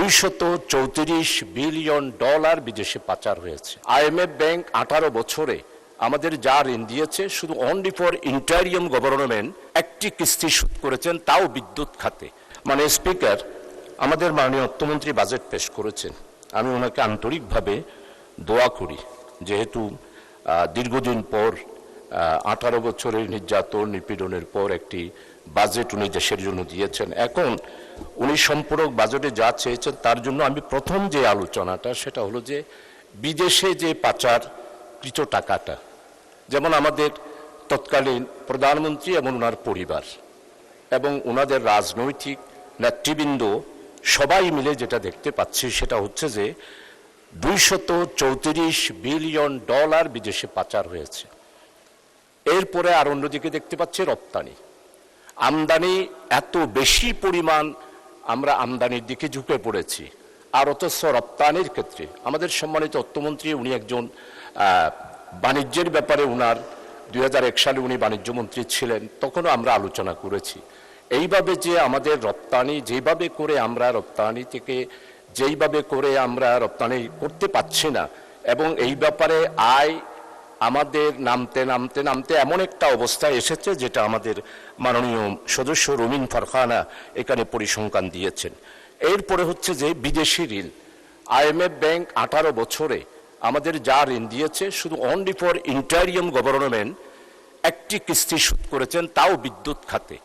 $234 billion বিদেশে পাচার হয়েছে। IMF ব্যাংক 18 বছরে আমাদের যা ঋণ দিয়েছে শুধু অনলি ফর ইন্টারিয়াম গভর্নমেন্ট একটি কিস্তি শোধ করেছেন, তাও বিদ্যুৎ খাতে। মানে স্পিকার, আমাদের মাননীয় অর্থমন্ত্রী বাজেট পেশ করেছেন, আমি ওনাকে আন্তরিকভাবে দোয়া করি, যেহেতু দীর্ঘদিন পর 18 বছরের নির্যাতন নিপীড়নের পর একটি বাজেট উনি দেশের জন্য দিয়েছেন। এখন উনি সম্পূরক বাজেটে যা চেয়েছেন তার জন্য আমি প্রথম যে আলোচনাটা সেটা হলো যে বিদেশে যে পাচারকৃত টাকাটা, যেমন আমাদের তৎকালীন প্রধানমন্ত্রী এবং ওনার পরিবার এবং ওনাদের রাজনৈতিক নেতৃবৃন্দ সবাই মিলে যেটা দেখতে পাচ্ছি সেটা হচ্ছে যে $234 বিলিয়ন বিদেশে পাচার হয়েছে। এরপরে আর অন্যদিকে দেখতে পাচ্ছি রপ্তানি, আমদানি এত বেশি পরিমাণ আমরা আমদানির দিকে ঝুঁকে পড়েছি, আর অথচ রপ্তানির ক্ষেত্রে আমাদের সম্মানিত অর্থমন্ত্রী উনি একজন বাণিজ্যের ব্যাপারে উনার 2001 সালে উনি বাণিজ্য মন্ত্রী ছিলেন, তখনও আমরা আলোচনা করেছি এইভাবে যে আমাদের রপ্তানি যেভাবে করে আমরা রপ্তানি থেকে যেইভাবে করে আমরা রপ্তানি করতে পারছি না, এবং এই ব্যাপারে আয় আমাদের নামতে নামতে নামতে এমন একটা অবস্থায় এসেছে যেটা আমাদের মাননীয় সদস্য রুমিন ফারখানা এখানে পরিসংখ্যান দিয়েছেন। এরপরে হচ্ছে যে বিদেশি ঋণ, IMF ব্যাংক 18 বছরে আমাদের যা ঋণ দিয়েছে শুধু অনলি ফর ইন্টারিয়াম গভর্নমেন্ট একটি কিস্তি শোধ করেছেন, তাও বিদ্যুৎ খাতে।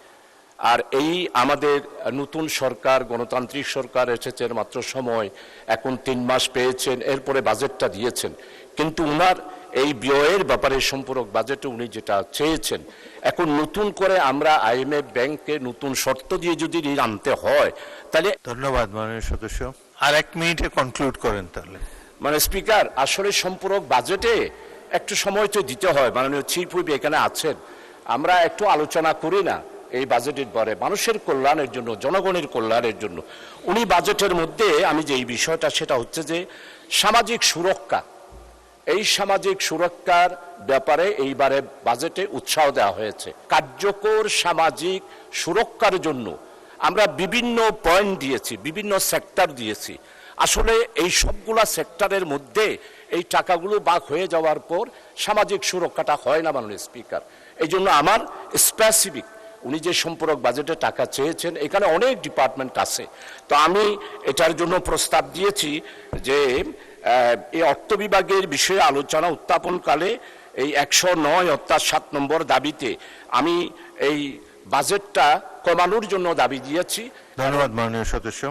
আর এই আমাদের নতুন সরকার, গণতান্ত্রিক সরকার এসেছে মাত্র সময়, এখন 3 মাস পেয়েছেন, এরপরে বাজেটটা দিয়েছেন, কিন্তু উনার এই ব্যয়ের ব্যাপারে সম্পূরক বাজেটে উনি যেটা চেয়েছেন, এখন নতুন করে আমরা IMF ব্যাংকে নতুন শর্ত দিয়ে যদি ঋণ আনতে হয় তাহলে। ধন্যবাদ মাননীয় সদস্য, আর 1 মিনিটে কনক্লুড করেন তাহলে। মানে স্পিকার, আসলে সম্পূরক বাজেটে একটু সময় তো দিতে হয়। মাননীয় চিফ হুইপ এখানে আছেন, আমরা একটু আলোচনা করি না এই বাজেটের পরে মানুষের কল্যাণের জন্য, জনগণের কল্যাণের জন্য। উনি বাজেটের মধ্যে আমি যে এই বিষয়টা সেটা হচ্ছে যে সামাজিক সুরক্ষা, এই সামাজিক সুরক্ষার ব্যাপারে এইবারে বাজেটে উৎসাহ দেওয়া হয়েছে। কার্যকর সামাজিক সুরক্ষার জন্য আমরা বিভিন্ন পয়েন্ট দিয়েছি, বিভিন্ন সেক্টর দিয়েছি। আসলে এই সবগুলা সেক্টরের মধ্যে এই টাকাগুলো ভাগ হয়ে যাওয়ার পর সামাজিক সুরক্ষাটা হয় না মাননীয় স্পিকার। এই জন্য আমার স্পেসিফিক উনি যে সম্পূরক বাজেটে টাকা চেয়েছেন, এখানে অনেক ডিপার্টমেন্ট আছে, তো আমি এটার জন্য প্রস্তাব দিয়েছি যে এই অর্থ বিভাগের বিষয়ে আলোচনা উত্থাপনকালে এই 109 অর্থাৎ 7 নম্বর দাবিতে আমি এই বাজেটটা কমানোর জন্য দাবি দিয়েছি। ধন্যবাদ মাননীয় সদস্য।